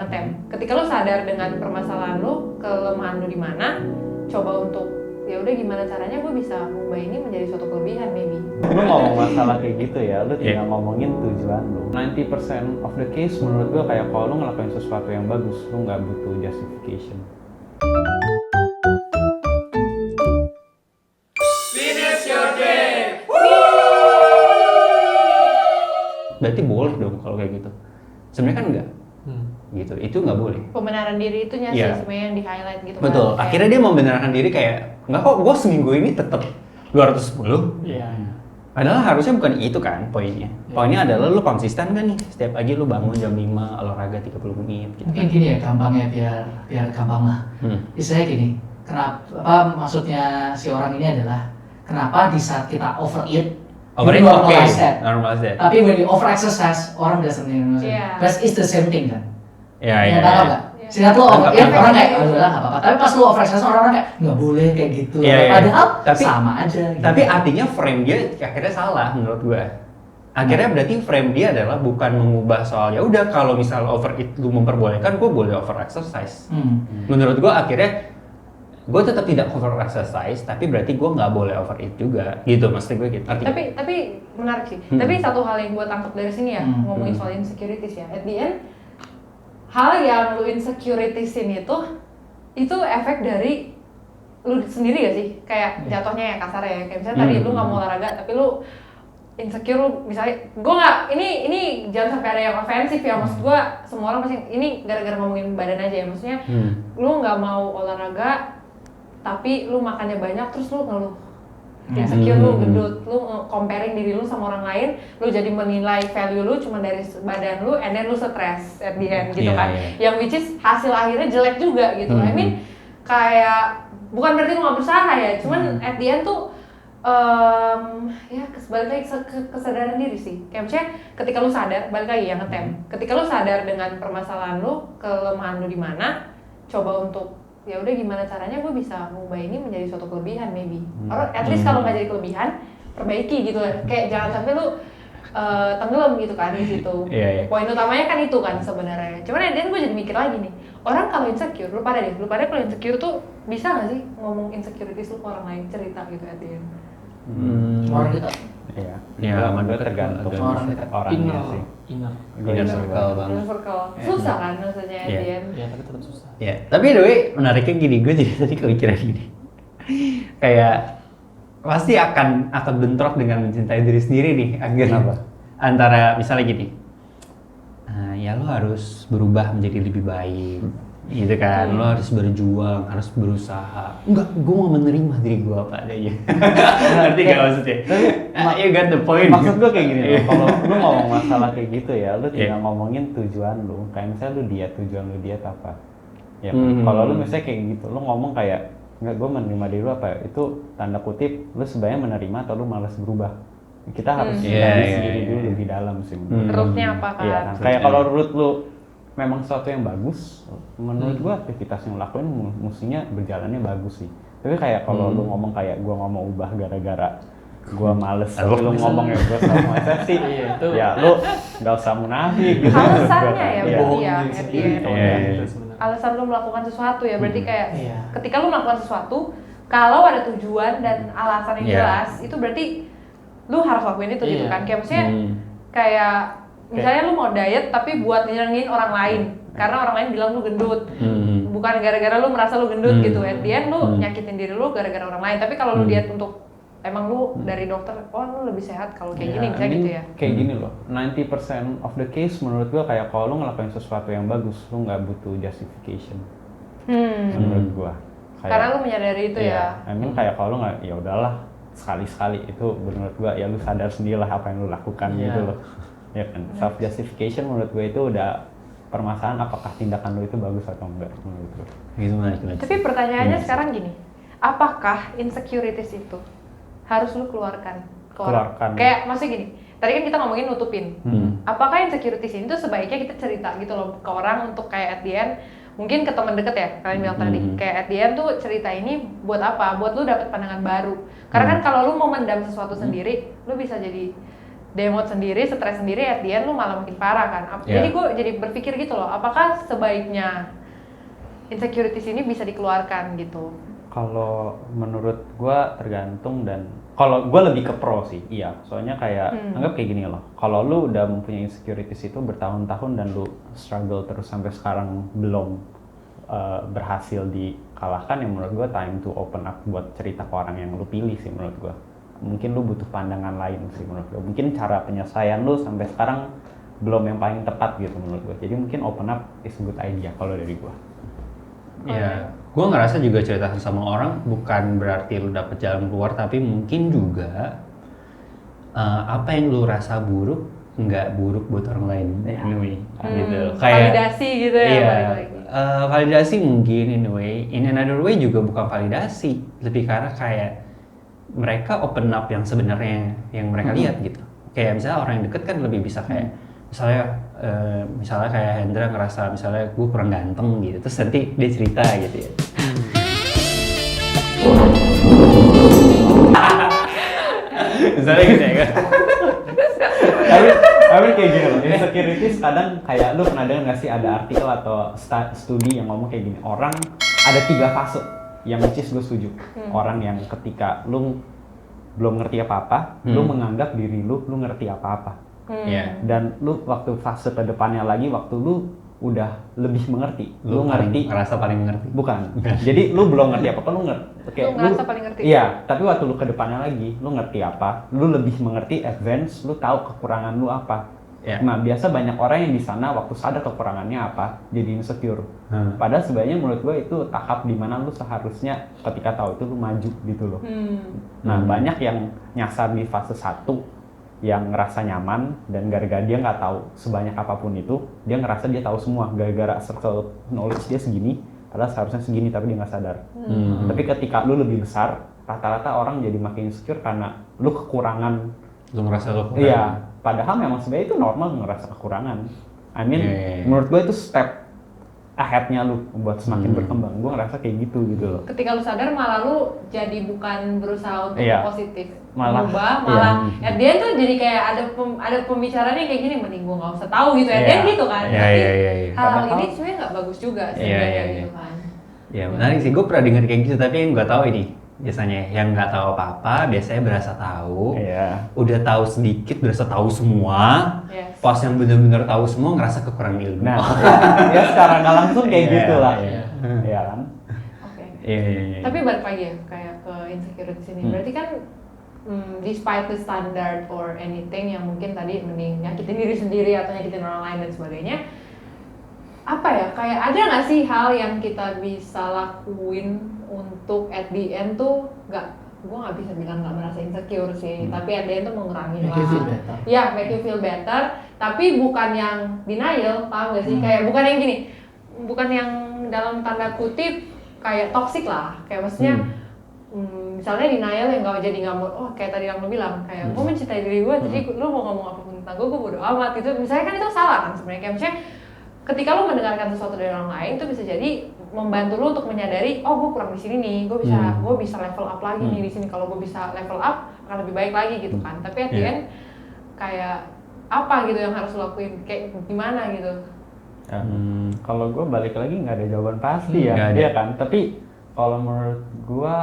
ngetem. Ketika lu sadar dengan permasalahan lu, kelemahan lu di mana, coba untuk ya udah gimana caranya gue bisa mengubah ini menjadi suatu kelebihan maybe. Lu ngomong masalah kayak gitu ya, lu tinggal ngomongin tujuan lu. 90% of the case menurut gua kayak kalau lu ngelakuin sesuatu yang bagus, lu nggak butuh justification. Berarti boleh dong kalau kayak gitu. Sebenarnya kan enggak. Gitu. Itu nggak boleh. Pembenaran diri itu sih sebenarnya yang di highlight gitu. Betul. Kan? Akhirnya dia membenarkan diri kayak enggak kok, gue seminggu ini tetap 210. Iya. Padahal harusnya bukan itu kan poinnya. Poinnya adalah lu konsisten kan nih. Setiap pagi lu bangun jam 5, olahraga 30 menit gitu. Mungkin gini ya gampangnya biar gampang lah. Istilahnya gini, kenapa maksudnya si orang ini adalah kenapa di saat kita overeat Overeat you oke, normalize that. normalize that. Tapi when you over exercise, orang doesn't normalize Yeah. that. But it's the same thing kan? Iya. Tahu nggak? Sehingga lo overeat orang kayak, oh udah nggak apa-apa. Tapi pas lo over exercise orang kayak nggak boleh kayak gitu. Iya. Padahal Tapi- sama aja. Gitu. Tapi artinya frame dia akhirnya salah menurut gua. Akhirnya berarti frame dia adalah bukan mengubah soal ya udah kalau misal overeat lu memperbolehkan, gua boleh over exercise. Menurut gua akhirnya gue tetap tidak over exercise, tapi berarti gue nggak boleh overeat juga, gitu maksud gue gitu. Artinya, Tapi menarik sih. Tapi satu hal yang gue tangkap dari sini ya, ngomongin soal insecurities ya. At the end, hal yang lu insecuritisin itu efek dari lu sendiri gak sih? Kayak jatuhnya ya kasar ya. Kayak misalnya tadi lu nggak mau olahraga, tapi lu insecure lu misalnya, gue nggak, ini jangan sampai ada yang ofensif ya. Maksud gue semua orang pasti ini gara-gara ngomongin badan aja ya. Maksudnya lu nggak mau olahraga tapi lu makannya banyak terus lu ngeluh insecure, lu gendut, lu comparing diri lu sama orang lain, lu jadi menilai value lu cuma dari badan lu, and then lu stress at the end gitu kan. Yang which is hasil akhirnya jelek juga gitu. I mean kayak bukan berarti lu nggak berusaha ya, cuman at the end tuh ya balik lagi ke kesadaran diri sih. Kayak misalnya ketika lu sadar, balik lagi yang ngetem. Ketika lu sadar dengan permasalahan lu, kelemahan lu di mana, coba untuk ya udah gimana caranya gue bisa mengubah ini menjadi suatu kelebihan maybe. Or at least kalau nggak jadi kelebihan, perbaiki gitu. Kayak jangan sampai lu tenggelam gitu kan di situ. Poin utamanya kan itu kan sebenarnya. Cuman at the end gue jadi mikir lagi nih. Orang kalau insecure, lu pada kalau insecure tuh bisa nggak sih ngomong insecurities lu ke orang lain, cerita gitu at the end? Orang dekat. Iya. Ya, sama gue tergantung orangnya sih. Inner circle banget. Inner circle. Susah kan maksudnya at the end. Iya, tapi tetap susah. Ya, tapi anyway, menariknya gini, gue jadi tadi kepikiran gini. Kayak pasti akan bentrok dengan mencintai diri sendiri nih akhirnya. Antara misalnya gini, ya lo harus berubah menjadi lebih baik, gitu kan. Lo harus berjuang, harus berusaha. Enggak, gue mau menerima diri gue apa adanya. Ngerti gak maksudnya? You got the point. Maksud gue kayak gini loh, kalau lu ngomong masalah kayak gitu ya, lu tinggal ngomongin tujuan lu. Kayak misalnya lu diet, tujuan lu diet apa? Ya, kalau lu misalnya kayak gitu, lu ngomong kayak nggak, gue menerima diri lu apa? Itu tanda kutip lu sebenarnya menerima atau lu malas berubah. Kita harus gali sendiri dulu lebih dalam sih. Rootnya apa kan? Iya, kan? Kayak kalau root lu memang sesuatu yang bagus, menurut gua aktivitas yang lu lakuin mestinya berjalannya bagus sih. Tapi kayak kalau lu ngomong kayak gua nggak mau ubah gara-gara gua males, tapi lu ngomong ya gua sama eksepsi, ya lu nggak usah munafik gitu. Alasannya ya Iya. berarti ya at the end. Sebenarnya. Alasan lu melakukan sesuatu ya, berarti kayak ketika lu melakukan sesuatu, kalau ada tujuan dan alasan yang jelas, itu berarti lu harus lakuin itu gitu kan. Kayak maksudnya kayak misalnya lu mau diet tapi buat nyenengin orang lain karena orang lain bilang lu gendut, bukan gara-gara lu merasa lu gendut gitu. At the end lu nyakitin diri lu gara-gara orang lain. Tapi kalau lu diet untuk emang lu dari dokter, oh lu lebih sehat kalau kayak gini, bisa gitu ya. Kayak gini loh, 90% of the case menurut gua kayak kalau lu ngelakuin sesuatu yang bagus, lu nggak butuh justification. Menurut gua. Karena lu menyadari itu ya. Emang kayak kalau lu nggak, ya udahlah sekali-sekali itu menurut gua ya lu sadar sendirilah apa yang lu lakukan gitu loh. Ya kan, self justification menurut gua itu udah permasalahan apakah tindakan lu itu bagus atau enggak menurut gua. Gitu menarik. Tapi pertanyaannya sekarang gini, apakah insecurities itu harus lu keluarkan ke orang? Kayak maksudnya gini, tadi kan kita ngomongin nutupin. Apakah insecurities ini tuh sebaiknya kita cerita gitu loh ke orang untuk kayak at the end, mungkin ke teman deket ya, kalian bilang tadi, kayak at the end tuh cerita ini buat apa? Buat lu dapet pandangan baru. Karena kan kalau lu mau mendam sesuatu sendiri, lu bisa jadi demot sendiri, stres sendiri, at the end lu malah makin parah kan. Jadi gue jadi berpikir gitu loh, apakah sebaiknya insecurities ini bisa dikeluarkan gitu? Kalau menurut gue tergantung, dan kalau gue lebih ke pro sih, iya. Soalnya kayak anggap kayak gini loh, kalau lu udah mempunyai insecurities itu bertahun-tahun dan lu struggle terus sampai sekarang belum berhasil dikalahkan, ya menurut gue time to open up buat cerita ke orang yang lu pilih sih menurut gue. Mungkin lu butuh pandangan lain sih menurut gue. Mungkin cara penyelesaian lu sampai sekarang belum yang paling tepat gitu menurut gue. Jadi mungkin open up is a good idea kalau dari gue. Ya, gue ngerasa juga cerita sama orang bukan berarti lu dapet jalan keluar, tapi mungkin juga apa yang lu rasa buruk nggak buruk buat orang lain. Anyway, gitu. Kayak validasi gitu ya. Iya, balik lagi. Validasi mungkin anyway. In another way juga bukan validasi, lebih karena kayak mereka open up yang sebenarnya yang mereka lihat gitu. Kayak misalnya orang yang deket kan lebih bisa kayak misalnya kayak Hendra ngerasa misalnya gue kurang ganteng gitu, terus nanti dia cerita gitu ya. Misalnya gitu ya kan. Tapi kayak gini loh, insecurities kadang kayak lu pernah dengar nggak sih ada artikel atau studi yang ngomong kayak gini, orang ada 3 fase yang which is gue setuju. Orang yang ketika lu belum ngerti apa-apa, lu menganggap diri lu ngerti apa-apa. Dan lu waktu fase kedepannya lagi, waktu lu udah lebih mengerti, lu ngerti, ngerasa paling mengerti. bukan. Jadi lu belum ngerti apa-apa, lu ngerti. Lu ngerasa paling ngerti. Iya, tapi waktu lu kedepannya lagi, lu ngerti apa, lu lebih mengerti, advance, lu tahu kekurangan lu apa. Nah, biasa banyak orang yang di sana waktu sadar kekurangannya apa, jadi insecure. Padahal sebenarnya menurut gue itu tahap dimana lu seharusnya ketika tahu itu lu maju gitu loh. Nah, banyak yang nyasar di fase 1 yang ngerasa nyaman, dan gara-gara dia nggak tahu sebanyak apapun itu, dia ngerasa dia tahu semua, gara-gara circle knowledge dia segini, padahal seharusnya segini tapi dia nggak sadar. Tapi ketika lu lebih besar, rata-rata orang jadi makin insecure karena lu kekurangan. Lu ngerasa kekurangan. Iya, padahal memang sebenarnya itu normal ngerasa kekurangan. I mean, menurut gue itu step ahead-nya lu buat semakin berkembang. Gue ngerasa kayak gitu loh. Ketika lu sadar malah lu jadi bukan berusaha untuk positif, malah at the end tuh jadi kayak ada pembicaraan yang kayak gini, mending gue nggak usah tahu gitu, at the end gitu kan. Hal-hal ini sebenarnya nggak bagus juga sebenarnya gitu kan. Ya menarik sih, gue pernah denger kayak gitu, tapi yang nggak tahu ini biasanya yang nggak tahu apa-apa biasanya berasa tahu, udah tahu sedikit berasa tahu semua, pas yang benar-benar tahu semua ngerasa kekurangan ilmu. Nah, ya secara nggak langsung kayak gitulah, ya kan. Tapi balik lagi ya kayak ke insecurity sini, berarti kan despite the standard or anything yang mungkin tadi mending nyakitin diri sendiri atau nyakitin orang lain dan sebagainya, apa ya, kayak ada nggak sih hal yang kita bisa lakuin untuk at the end tuh gue nggak bisa bilang nggak merasa insecure sih, tapi at the end tuh mengurangi lah, make you feel better, tapi bukan yang denial, paham gak sih? Kayak bukan yang gini, bukan yang dalam tanda kutip kayak toxic lah, kayak maksudnya misalnya denial yang nggak mau, kayak tadi yang lo bilang, kayak gue mencintai diri gue, jadi lo mau ngomong apapun tentang gue bodo amat gitu, misalnya kan itu salah kan sebenarnya, kayak misalnya ketika lo mendengarkan sesuatu dari orang lain itu bisa jadi membantu lo untuk menyadari, gue kurang di sini nih, gue bisa level up lagi nih di sini, kalau gue bisa level up akan lebih baik lagi gitu kan, tapi at the end kayak apa gitu yang harus lo lakuin, kayak gimana gitu? Kalau gue balik lagi nggak ada jawaban pasti ya kan, tapi kalau menurut gue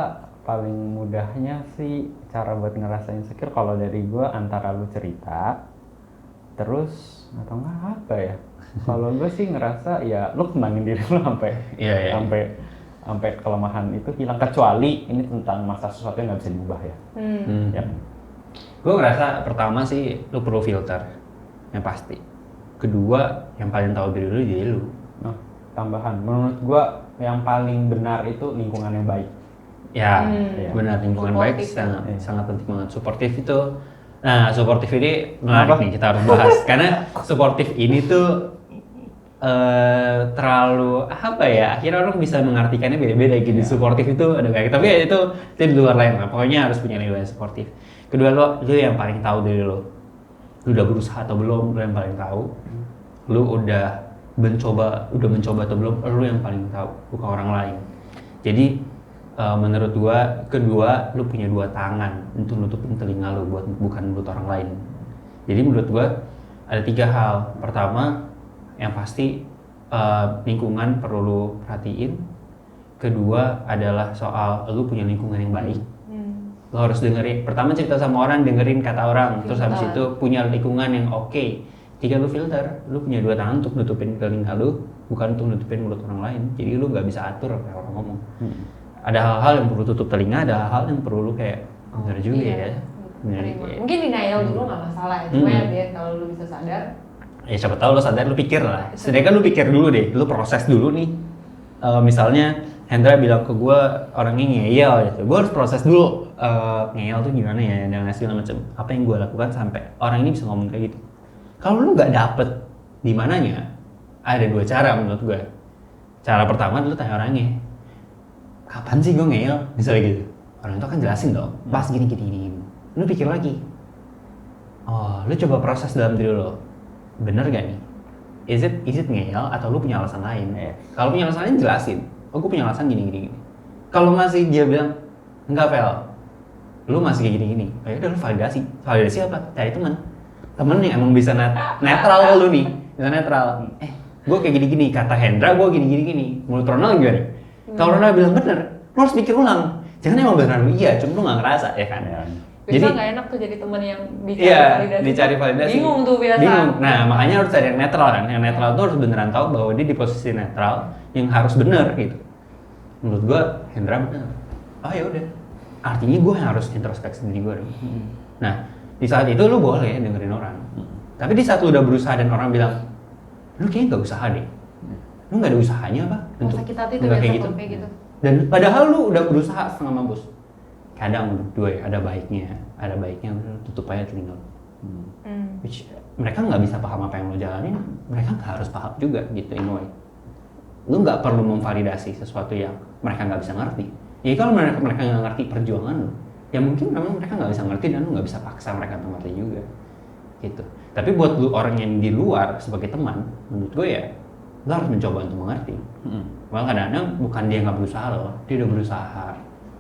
paling mudahnya sih cara buat ngerasa insecure kalau dari gue antara lu cerita terus atau nggak apa ya. Kalau gue sih ngerasa ya lu kembangin diri lu sampai kelemahan itu hilang, kecuali ini tentang masa sesuatu yang nggak bisa diubah ya. Gue ngerasa pertama sih lu perlu filter yang pasti. Kedua yang paling tahu diri lu jadi lu. Tambahan menurut gue yang paling benar itu lingkungan yang baik. Benar, lingkungan baik sangat penting banget. Suportif itu, suportif ini menarik nih, kita harus bahas karena suportif ini tuh terlalu apa ya, akhirnya orang bisa mengartikannya beda-beda gitu. Suportif itu ada kayak, tapi ya itu di luar lain lah. Pokoknya harus punya nilai suportif. Kedua lu yang paling tahu diri lu udah berusaha atau belum, lu yang paling tahu. Lu udah mencoba atau belum, lu yang paling tahu, bukan orang lain. Jadi menurut gua, kedua lu punya 2 tangan untuk nutupin telinga lu bukan buat orang lain. Jadi menurut gue ada 3 hal. Pertama, yang pasti lingkungan perlu lu perhatiin. Kedua adalah soal lu punya lingkungan yang baik. Lu harus dengerin. Pertama cerita sama orang, dengerin kata orang. Terus habis itu punya lingkungan yang oke. 3 lu filter. Lu punya 2 tangan untuk nutupin telinga lu, bukan untuk nutupin mulut orang lain. Jadi lu nggak bisa atur apa yang orang ngomong. Ada hal-hal yang perlu tutup telinga, ada hal-hal yang perlu lu kayak bener juga ya. Bener, ya. Mungkin denial dulu nggak masalah ya. Cuma ya kalau lu bisa sadar. Ya siapa tahu lu sadar, lu pikir lah. Sedangkan lu pikir dulu deh, lu proses dulu nih. Misalnya Hendra bilang ke gue orangnya ngeyel gitu, gue harus proses dulu ngeyel tuh gimana ya dan segala macam. Apa yang gue lakukan sampai orang ini bisa ngomong kayak gitu. Kalau lu nggak dapet di mananya, ada 2 cara menurut gue. Cara pertama lu tanya orangnya, kapan sih gue ngeyel? Misalnya gitu. Orang itu akan jelasin dong, pas gini. Lu pikir lagi, oh lu coba proses dalam diri lo, bener gak nih? Is it ngeyel atau lu punya alasan lain? Kalau punya alasan lain jelasin, oh gue punya alasan gini. Kalau masih dia bilang enggak Vel, lu masih kayak gini, oh yaudah lu validasi apa? Cari temen yang emang bisa netral lu nih, bisa netral. Gue kayak gini, kata Hendra gue gini. Menurut Ronald gimana? Kalau Ronald bilang bener, lu harus pikir ulang. Jangan emang beneran lu iya, cuma lu nggak ngerasa ya kan? Biasa nggak enak tuh jadi temen yang dicari validasi. Bingung tuh biasa. Nah makanya harus cari yang netral kan. Yang netral tuh harus beneran tahu bahwa dia di posisi netral yang harus bener gitu. Menurut gua Hendra bener. Oh ya udah. Artinya gua yang harus introspeksi diri gua dong. Nah di saat itu lu boleh dengerin orang. Tapi di saat lu udah berusaha dan orang bilang, lu kayaknya nggak usaha deh. Lu nggak ada usahanya apa? Untuk sakit hati tuh biasa kayak gitu. Dan padahal lu udah berusaha setengah mampus. Kadang menurut gue ada baiknya tutup aja telinga lu. Which mereka nggak bisa paham apa yang lo jalanin, mereka nggak harus paham juga gitu in a way. Lu nggak perlu memvalidasi sesuatu yang mereka nggak bisa ngerti. Ya kalau mereka nggak ngerti perjuangan lu, ya mungkin memang mereka nggak bisa ngerti dan lu nggak bisa paksa mereka untuk ngerti juga. Gitu. Tapi buat lu orang yang di luar sebagai teman, menurut gue ya lu harus mencoba untuk mengerti. Malah kadang-kadang bukan dia nggak berusaha loh, dia udah berusaha.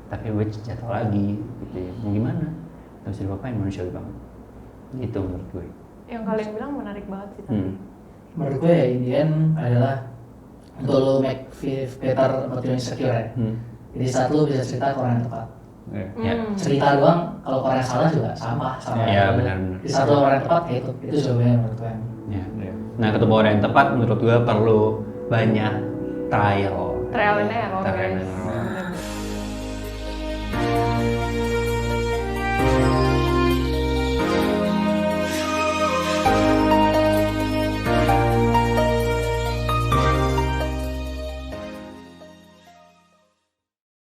Tapi gue jatuh lagi gitu ya, mau gimana? Gak bisa dipapain, manusiawi banget gitu menurut gue. Yang kalian bilang menarik banget sih tadi. Menurut gue ya in the end adalah untuk lo make better about your insecure ya. Jadi saat lo bisa cerita ke orang yang tepat. Cerita doang, kalau orang yang salah juga sama. Ya benar. Di saat lo orang yang tepat ya itu jawabannya menurut gue. Nah ketemu orang yang tepat menurut gue perlu banyak trial And error.